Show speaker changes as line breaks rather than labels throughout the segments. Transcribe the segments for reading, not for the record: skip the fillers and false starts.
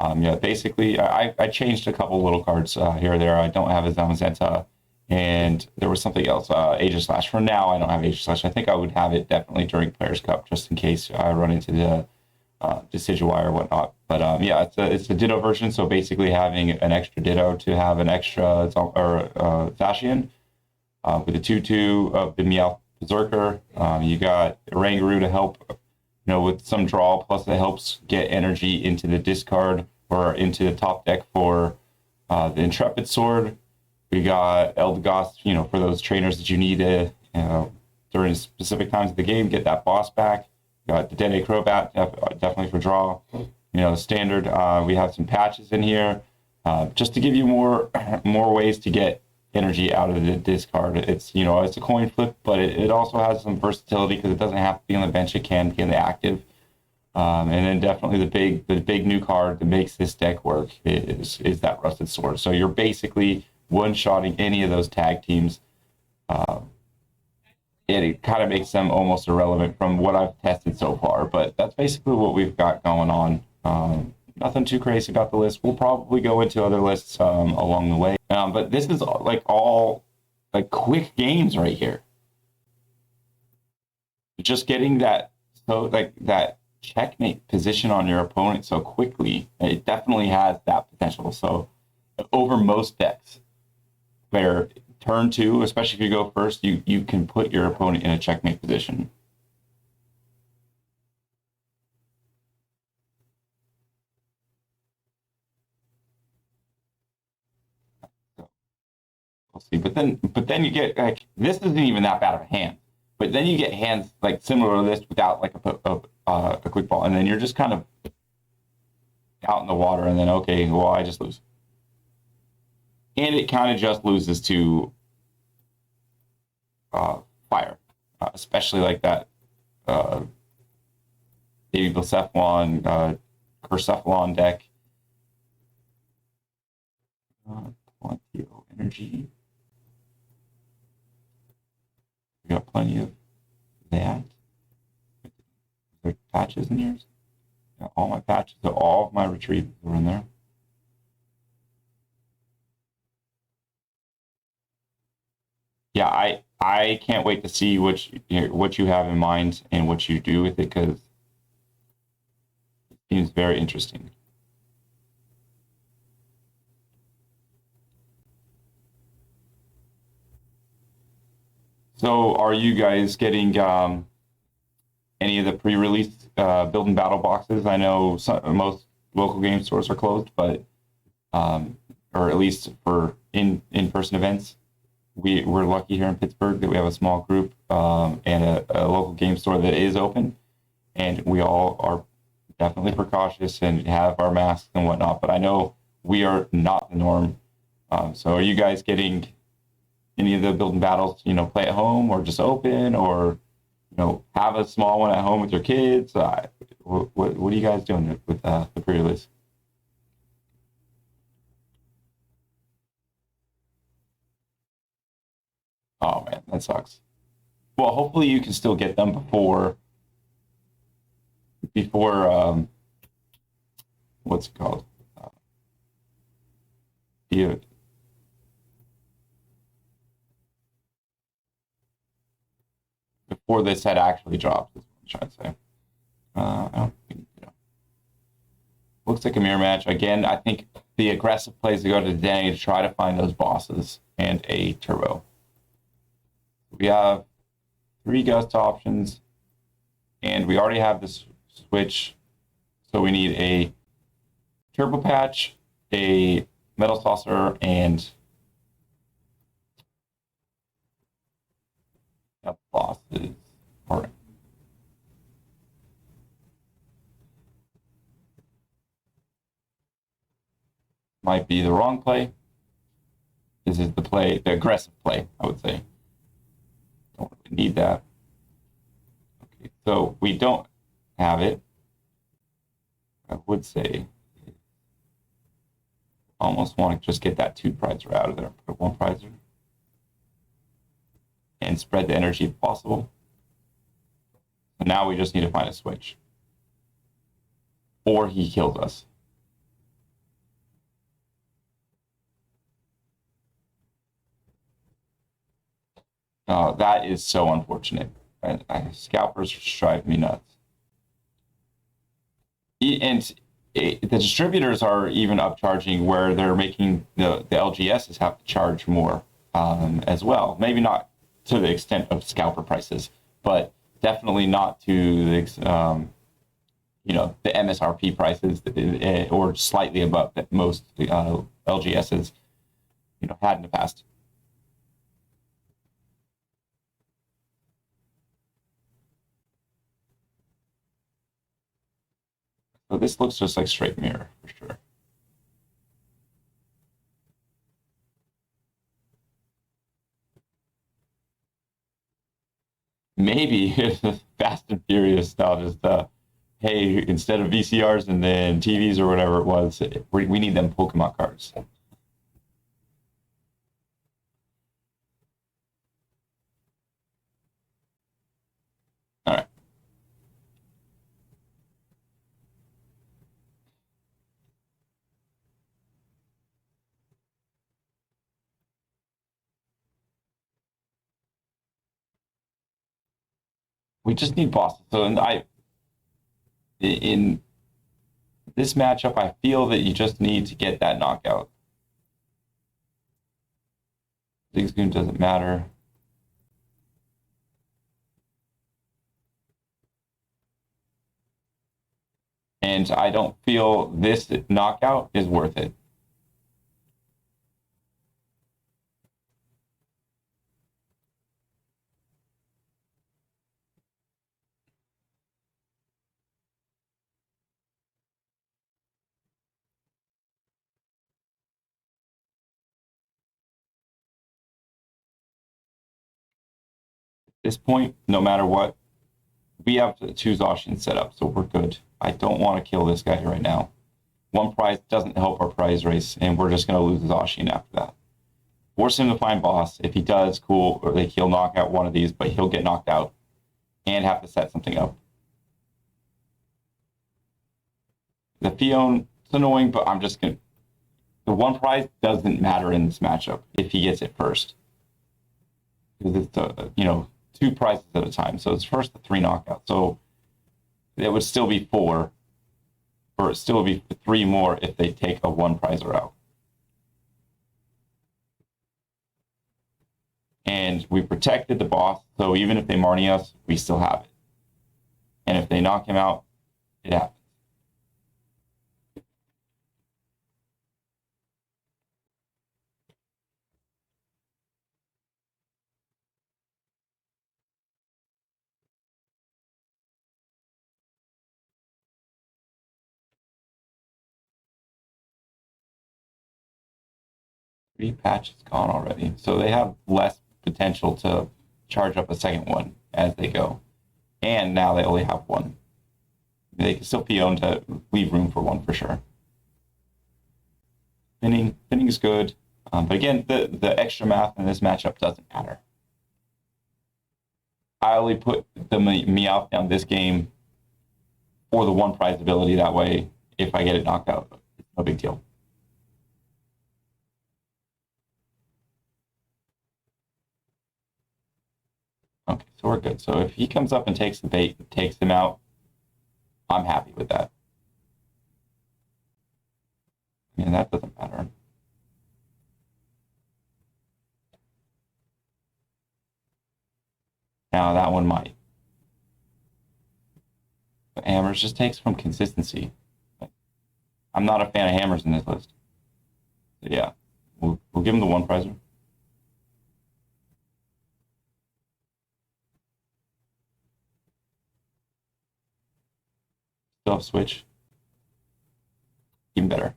Yeah, basically, I changed a couple little cards here or there. I don't have a Zamazenta, and there was something else, Aegislash. For now, I don't have Aegislash. I think I would have it definitely during Players' Cup, just in case I run into the Decidueye or whatnot. But yeah, it's a Ditto version, so basically having an extra Ditto to have an extra Zacian with a 2/2 of the Meowth Berserker. You got Rangaroo to help, with some draw, plus it helps get energy into the discard or into the top deck for the Intrepid Sword. We got Eldegoss, for those trainers that you need to, during specific times of the game, get that boss back. Got the Dene Crobat, definitely for draw. Standard. We have some patches in here, just to give you more ways to get energy out of the discard. It's it's a coin flip, but it also has some versatility because it doesn't have to be on the bench. It can be in the active. And then definitely the big new card that makes this deck work is that Rusted Sword. So you're basically one-shotting any of those tag teams. It kind of makes them almost irrelevant from what I've tested so far, but that's basically what we've got going on. Nothing too crazy about the list. We'll probably go into other lists along the way. But this is all quick games right here. Just getting that checkmate position on your opponent so quickly, it definitely has that potential. So over most decks, where turn 2, especially if you go first, you can put your opponent in a checkmate position. We'll see. But then you get this isn't even that bad of a hand. But then you get hands similar to this without a quick ball, and then you're just kind of out in the water, and then okay, well I just lose, and it kind of just loses to fire, especially like that Blacephalon, Curcephalon deck. Plenty of energy. We got plenty of that. There patches in yours? Yeah, all my patches, so all of my retrievals are in there. Yeah, I can't wait to see what you have in mind and what you do with it, because it seems very interesting. So, are you guys getting any of the pre-release build and battle boxes? I know most local game stores are closed, but or at least for in-person events. We're lucky here in Pittsburgh that we have a small group and a local game store that is open, and we all are definitely precautious and have our masks and whatnot. But I know we are not the norm. So, are you guys getting any of the build and battles, play at home or just open, or have a small one at home with your kids? What are you guys doing with the pre-release? Oh man, that sucks. Well, hopefully you can still get them before what's it called? The Before this had actually dropped, is what I'm trying to say. I don't think, looks like a mirror match. Again, I think the aggressive plays to go to the day to try to find those bosses and a turbo. We have 3 gust options, and we already have this switch, so we need a turbo patch, a metal saucer, and bosses. All right. Might be the wrong play. This is the aggressive play, I would say. Don't really need that. Okay, so we don't have it. I would say almost want to just get that 2 prizer out of there. Put 1 prizer. And spread the energy if possible. So now we just need to find a switch. Or he kills us. That is so unfortunate. Scalpers drive me nuts. And the distributors are even upcharging where they're making the LGSs have to charge more as well. Maybe not to the extent of scalper prices, but definitely not to the the MSRP prices or slightly above that most LGSs had in the past. So this looks just like straight mirror for sure. Maybe Fast and Furious style, just hey, instead of VCRs and then TVs or whatever it was, we need them Pokemon cards. All right. We just need bosses. So in this matchup, I feel that you just need to get that knockout. Zigzagoon doesn't matter. And I don't feel this knockout is worth it. At this point, no matter what, we have two Zacian set up, so we're good. I don't want to kill this guy right now. One prize doesn't help our prize race, and we're just going to lose Zacian after that. Force him to find boss. If he does, cool, or like he'll knock out one of these, but he'll get knocked out and have to set something up. The Fion, it's annoying, but I'm just going to. The one prize doesn't matter in this matchup if he gets it first. Because it's, two prizes at a time. So it's first the 3 knockouts. So it would still be 4, or it still would be 3 more if they take a 1 prizer out. And we protected the boss, so even if they Marnie us, we still have it. And if they knock him out, it happens. Three patches gone already, so they have less potential to charge up a second one as they go. And now they only have 1. They can still Pion to leave room for 1 for sure. Spinning is good, but again, the extra math in this matchup doesn't matter. I only put the Meowth down this game for the 1 prize ability. That way, if I get it knocked out, it's no big deal. Okay, so we're good. So if he comes up and takes the bait, takes him out, I'm happy with that. And that doesn't matter. Now that one might. But hammers just takes from consistency. I'm not a fan of hammers in this list. So yeah, we'll give him the 1 prizer. Still have switch. Even better.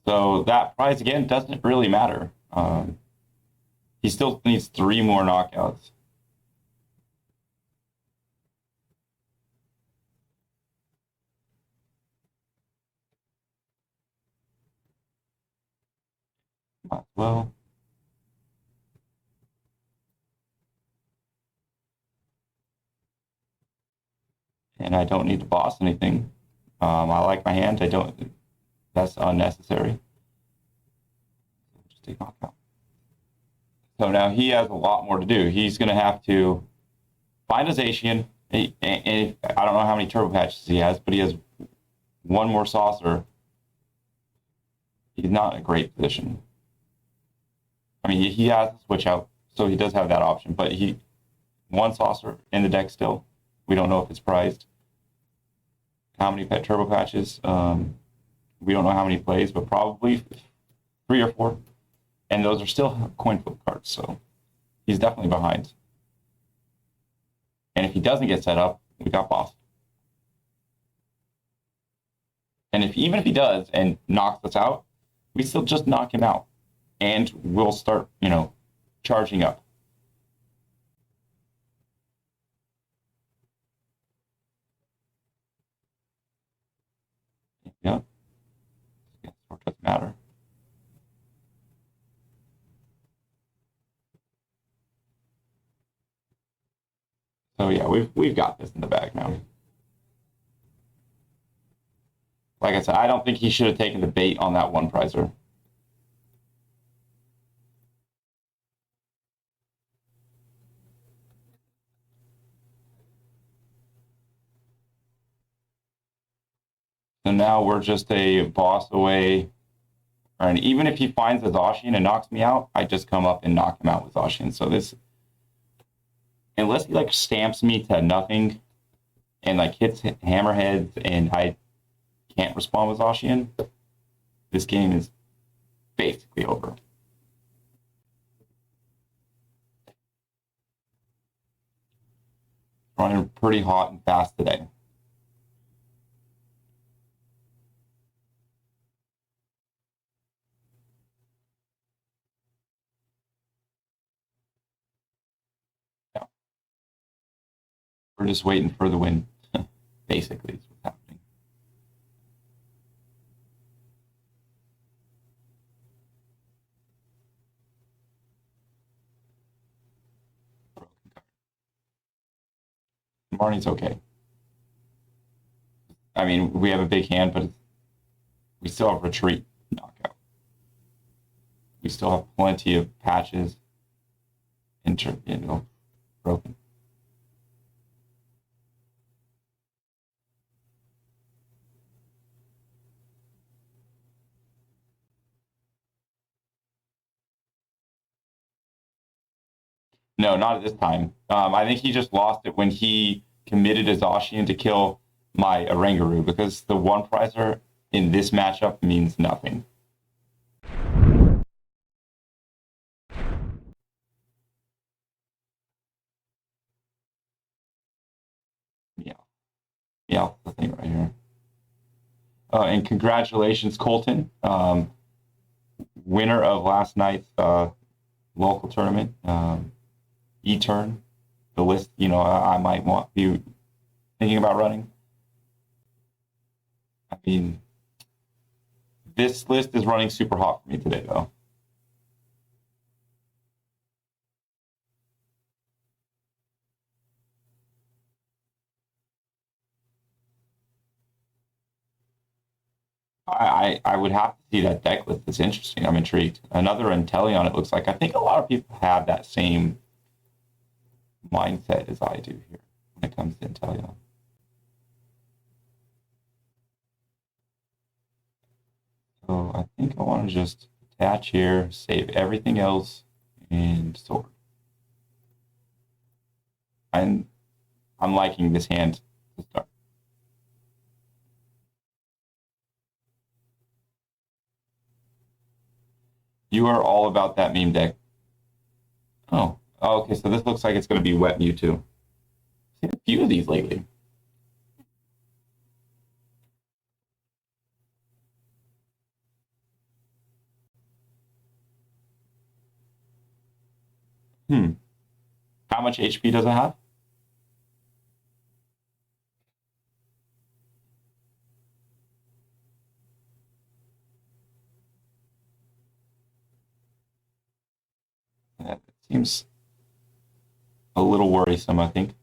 So that prize again doesn't really matter. He still needs 3 more knockouts. Might as well. And I don't need to boss anything. I like my hand. I don't. That's unnecessary. Just take knockout. So now he has a lot more to do. He's going to have to find a Zacian. And I don't know how many turbo patches he has, but he has one more saucer. He's not in a great position. I mean, he has to switch out, so he does have that option. But one saucer in the deck still. We don't know if it's prized. How many pet turbo patches? We don't know how many plays, but probably 3 or 4. And those are still coin flip cards, so he's definitely behind. And if he doesn't get set up, we got boss. And even if he does and knocks us out, we still just knock him out. And we'll start, charging up. Yeah. It doesn't matter. So yeah, we've got this in the bag now. Like I said, I don't think he should have taken the bait on that one prizer. So now we're just a boss away. And even if he finds a Zacian and knocks me out, I just come up and knock him out with Zacian. So this, unless he stamps me to nothing and hits hammerheads and I can't respond with Zacian, this game is basically over. Running pretty hot and fast today. Yeah. We're just waiting for the win, basically, is what's happening. Marnie's okay. I mean, we have a big hand, but we still have retreat knockout. We still have plenty of patches broken. No, not at this time. I think he just lost it when he committed a Zacian to kill my Oranguru, because the one prizer in this matchup means nothing. Yeah. Yeah, the thing right here. And congratulations, Colton, winner of last night's local tournament, E-turn. The list, I might be thinking about running. I mean, this list is running super hot for me today, though. I would have to see that deck list. It's interesting. I'm intrigued. Another Inteleon, it looks like. I think a lot of people have that same mindset as I do here when it comes to Inteleon. So I think I want to just attach here, save everything else, and sort. I'm liking this hand to start. You are all about that meme deck. Oh, okay. So this looks like it's going to be wet Mewtwo. I've seen a few of these lately. How much HP does it have? That seems a little worrisome, I think.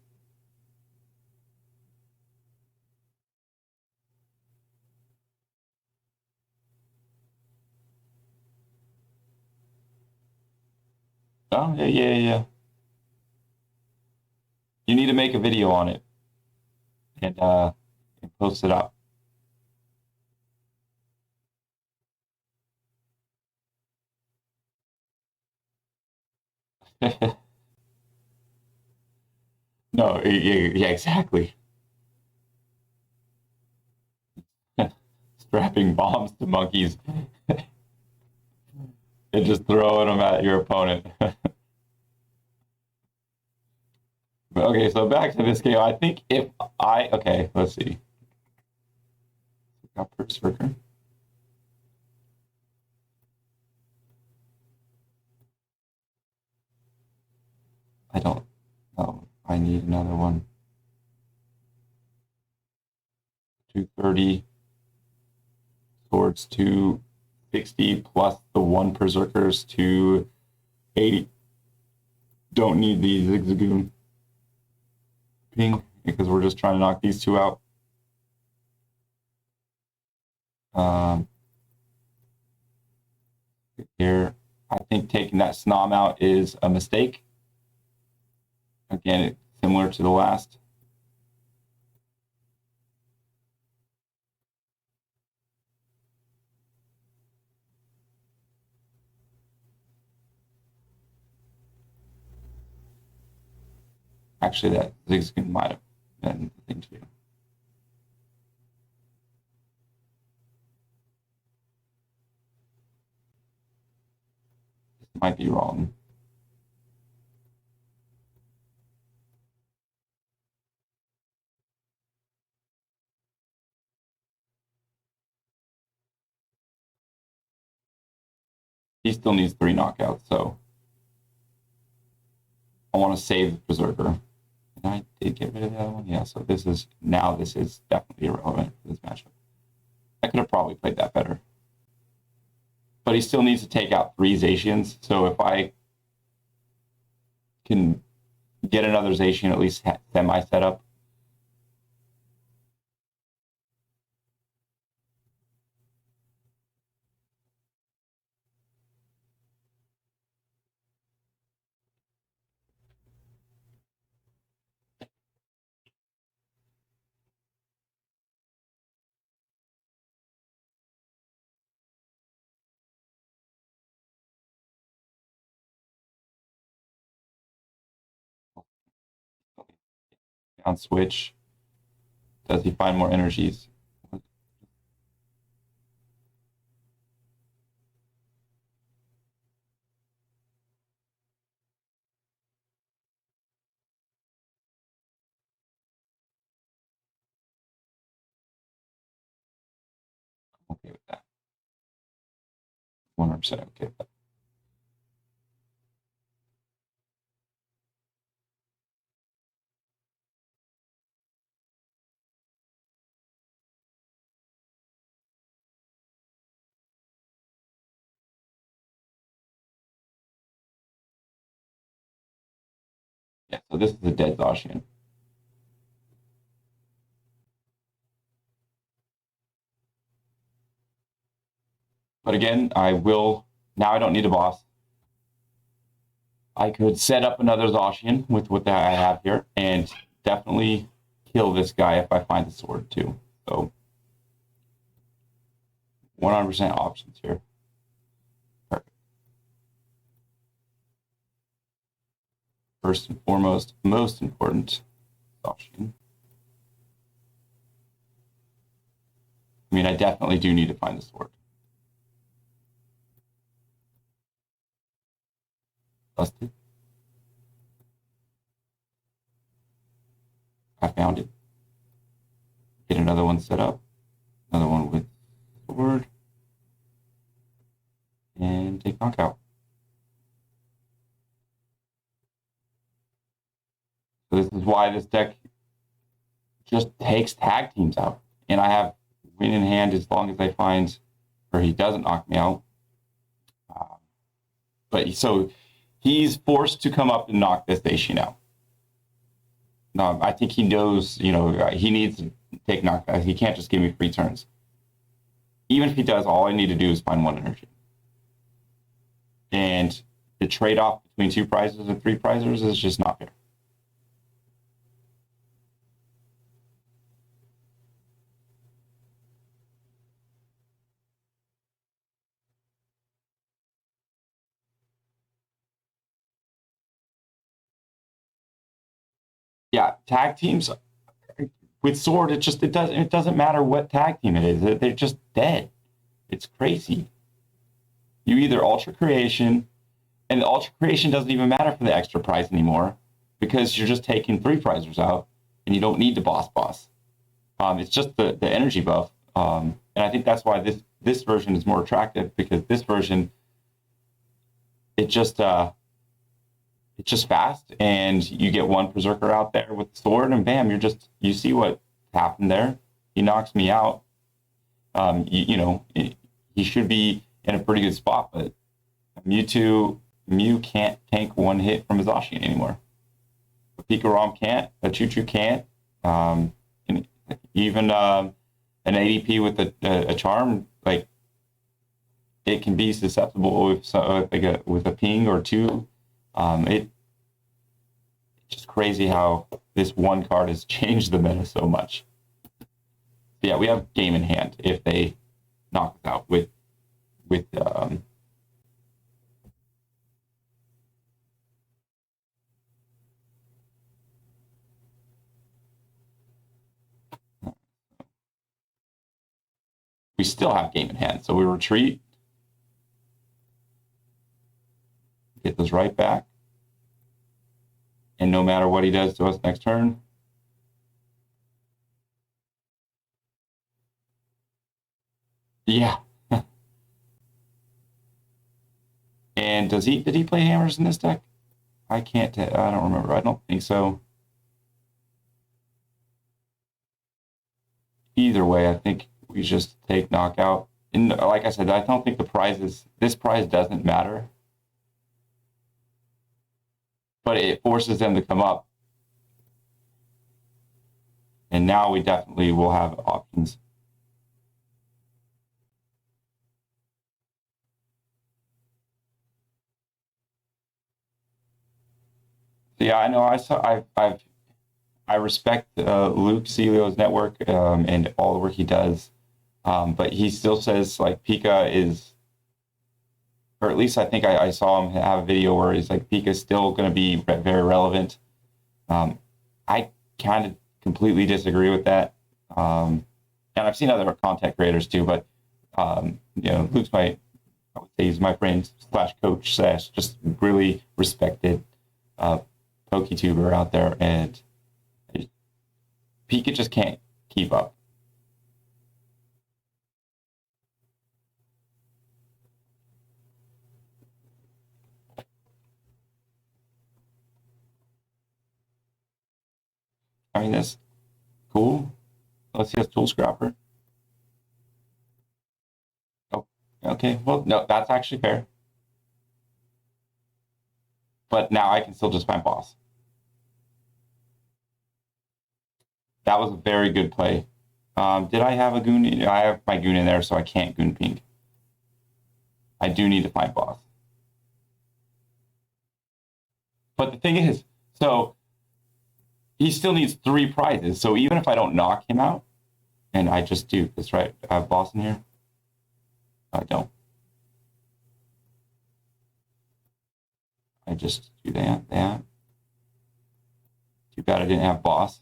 Oh, yeah, yeah, yeah. You need to make a video on it and post it up. No, yeah, yeah, exactly. Strapping bombs to monkeys and just throwing them at your opponent. Okay, so back to this game. I think if okay, let's see. Got Berserker. I don't know. I need another one. 230 swords, 260 plus the one Berserkers, 280. Don't need the Zigzagoon ping because we're just trying to knock these two out. Here, I think taking that Snom out is a mistake. Again, it's similar to the last. Actually, that Zigzagoon might have been the thing to do. This might be wrong. He still needs 3 knockouts, so I want to save the Berserker. And I did get rid of the other one. Yeah, so this is definitely irrelevant for this matchup. I could have probably played that better. But he still needs to take out 3 Zacians. So if I can get another Zacian at least semi set up. On switch, does he find more energies? I'm okay with that. 100% okay with that. Yeah, so this is a dead Zacian. But again, I will, now I don't need a boss. I could set up another Zacian with what I have here and definitely kill this guy if I find the sword too. So 100% options here. Perfect. First and foremost, most important, Zacian. I mean, I definitely do need to find the sword. Busted. I found it. Get another one set up. Another one with sword. And take knockout. So this is why this deck just takes tag teams out. And I have win in hand as long as I find where he doesn't knock me out. But so he's forced to come up and knock this Zacian out. I think he knows, he needs to take knockouts. He can't just give me free turns. Even if he does, all I need to do is find 1 energy. And the trade-off between 2 prizes and 3 prizes is just not fair. Yeah, tag teams with sword, it doesn't matter what tag team it is. They're just dead. It's crazy. You either ultra creation, and the ultra creation doesn't even matter for the extra prize anymore because you're just taking 3 prizers out and you don't need the boss. It's just the energy buff, and I think that's why this version is more attractive, because this version it's just fast, and you get one berserker out there with the sword, and bam, you see what happened there. He knocks me out. He should be in a pretty good spot, but Mew can't tank one hit from a Zacian anymore. A Pikarom can't. A Choo-Choo can't. And even an ADP with a charm, like, it can be susceptible with a ping or 2. It's just crazy how this one card has changed the meta so much. But yeah, we have game in hand if they knock us out with we still have game in hand, so we retreat, get those right back, and no matter what he does to us next turn, yeah. And did he play hammers in this deck? I don't remember. I don't think so. Either way, I think we just take knockout. And like I said, I don't think this prize doesn't matter, but it forces them to come up. And now we definitely will have options. So yeah, I know. I respect Luke Celio's network and all the work he does, but he still says, like, Pika is, or at least I think I saw him have a video where he's like, Pika is still going to be very relevant. I kind of completely disagree with that, and I've seen other content creators too, but Luke's I would say he's my friend / coach / just really respected PokeTuber out there, and Pika just can't keep up. I mean, that's cool. Let's see, a tool scrapper. Oh, okay. Well, no, that's actually fair. But now I can still just find boss. That was a very good play. Did I have a goon? I have my goon in there, so I can't goon pink. I do need to find boss. But the thing is, so he still needs 3 prizes. So even if I don't knock him out, and I just do this, right? I have boss in here. I don't. I just do that. Too bad I didn't have boss.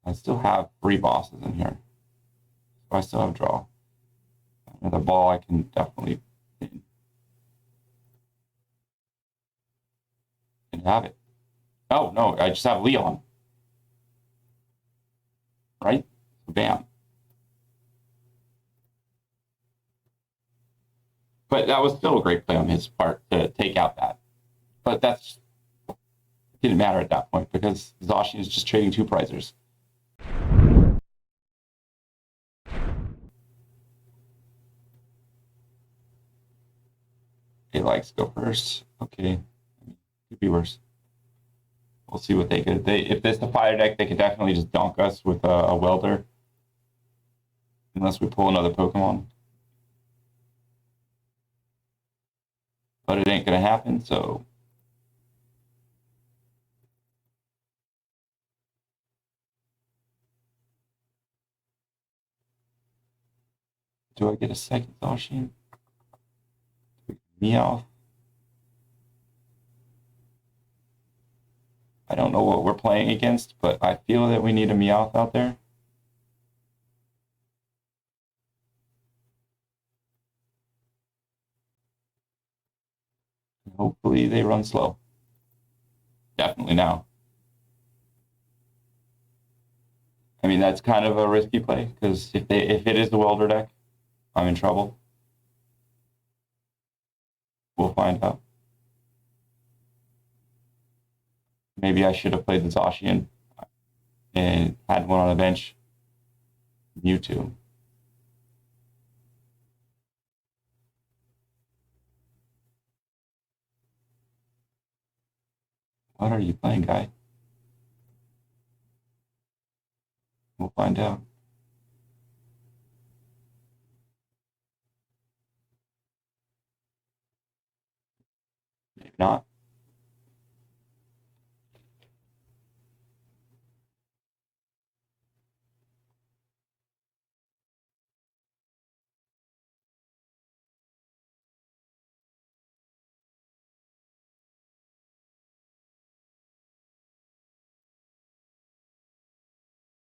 I still have 3 bosses in here. So I still have draw. Another ball I can definitely have it. Oh, no, I just have Leon. Right? Bam. But that was still a great play on his part to take out that. But that's didn't matter at that point because Zacian is just trading 2 prizers. They likes go first. Okay. Could be worse. We'll see what they could. If this is the fire deck, they could definitely just donk us with a welder. Unless we pull another Pokemon. but it ain't gonna happen, so. Do I get a second Zacian? Meow. I don't know what we're playing against, but I feel that we need a Meowth out there. Hopefully they run slow. Definitely now. I mean, that's kind of a risky play, because if it is the welder deck, I'm in trouble. We'll find out. Maybe I should have played the Zacian and had one on the bench. Mewtwo. What are you playing, guy? We'll find out. Maybe not.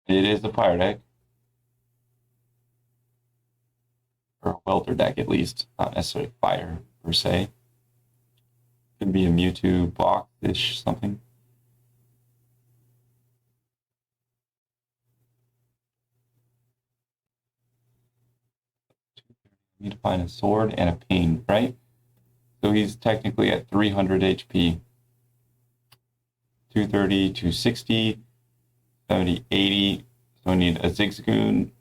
It is a fire deck. Or a welder deck, at least. Not necessarily fire, per se. Could be a Mewtwo box-ish something. I need to find a sword and a ping, right? So he's technically at 300 HP. 230, 260, 70, 80. So I need a Zigzagoon.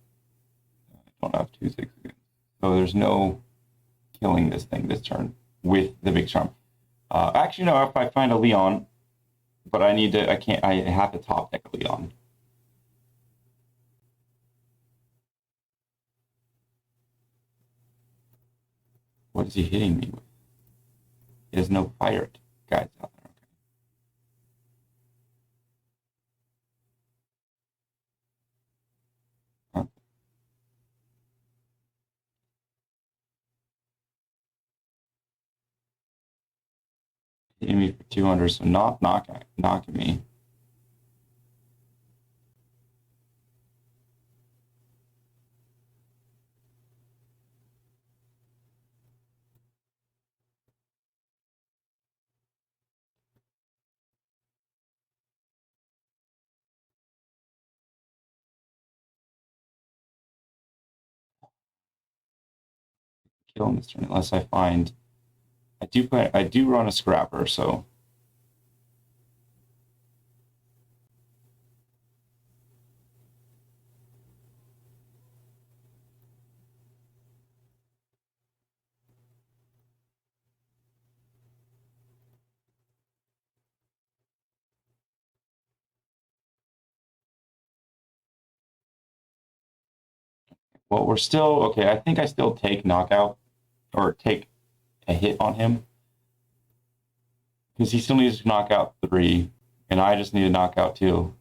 I don't have two Zigzagoons. So there's no killing this thing this turn with the big charm. Actually, no, if I find a Leon, but I have to top deck a Leon. What is he hitting me with? He has no fire guys out there. Okay. Huh. Hitting me for 200, so not knocking me. Kill him this turn unless I find. I do run a scrapper, so. Well, we're still okay. I think I still take knockout or take a hit on him because he still needs to knock out 3, and I just need to knock out 2.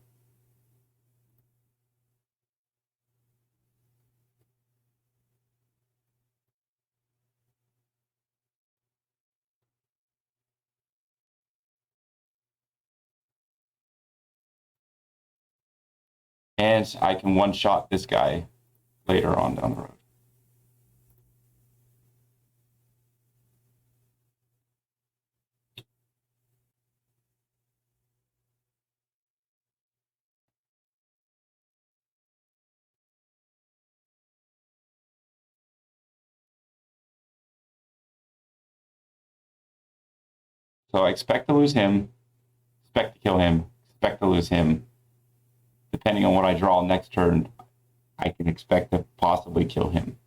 And I can one-shot this guy later on down the road. So I expect to lose him, expect to kill him, expect to lose him. Depending on what I draw next turn, I can expect to possibly kill him.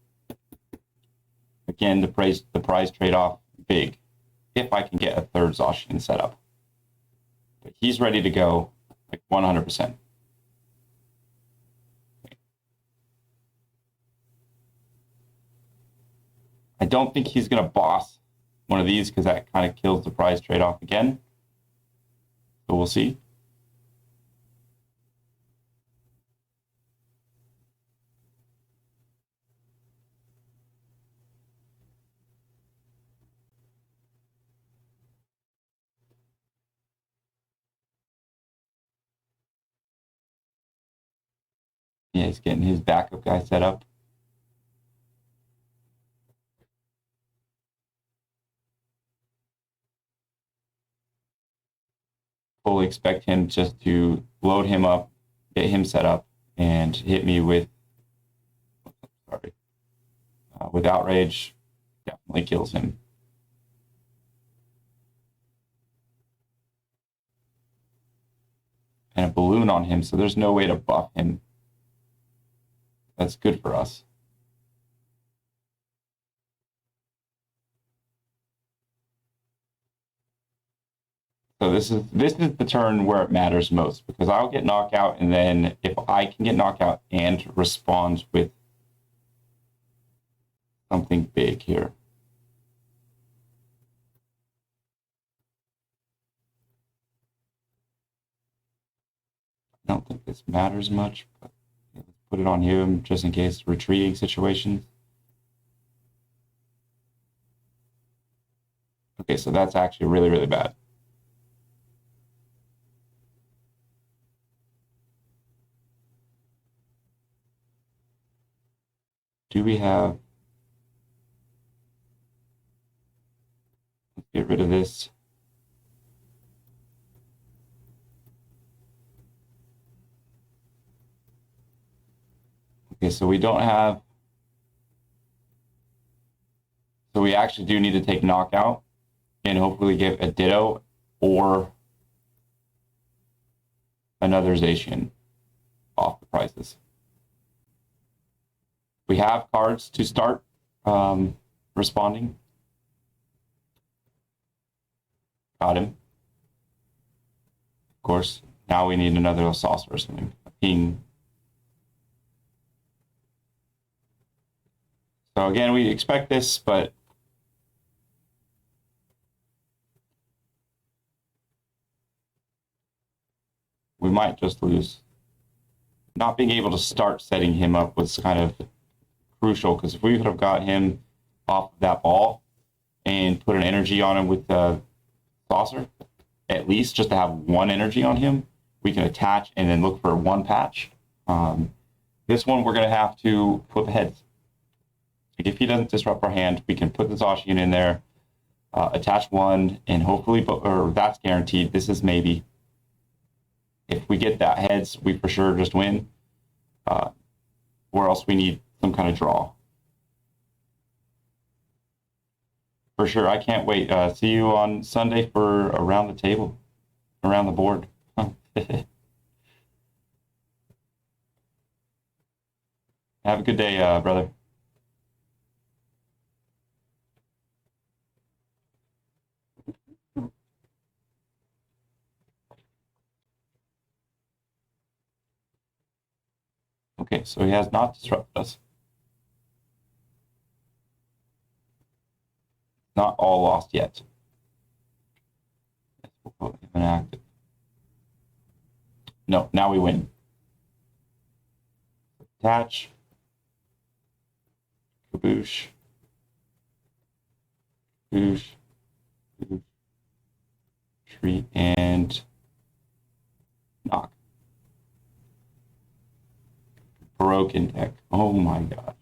Again, the prize trade-off, big. If I can get a third Zacian set up. But he's ready to go, like 100%. I don't think he's going to boss one of these because that kind of kills the prize trade-off again. So we'll see. Yeah, he's getting his backup guy set up. Fully expect him just to load him up, get him set up, and hit me with, with outrage. Definitely kills him. And a balloon on him, so there's no way to buff him. That's good for us. So this is the turn where it matters most, because I'll get knocked out, and then if I can get knocked out and respond with something big here. I don't think this matters much, but let's put it on him just in case retreating situations. Okay, so that's actually really, really bad. Do we have... Let's get rid of this. Okay, so we don't have... So we actually do need to take knockout and hopefully get a Ditto or another Zacian off the prizes. We have cards to start responding. Got him. Of course, now we need another saucer or something. A ping. So again, we expect this, but we might just lose. Not being able to start setting him up was kind of crucial, because if we could have got him off of that ball and put an energy on him with the saucer, at least just to have one energy on him, we can attach and then look for one patch. This one, we're going to have to flip heads. If he doesn't disrupt our hand, we can put the Zacian in there, attach one, and hopefully, or that's guaranteed. This is maybe. If we get that heads, we for sure just win. Or else we need some kind of draw. For sure, I can't wait. See you on Sunday for around the table, around the board. Have a good day, brother. Okay, so he has not disrupted us. Not all lost yet. We'll put him inactive. No, now we win. Attach. Kaboosh. Kaboosh. Kaboosh. Treat and knock. Broken deck. Oh my god.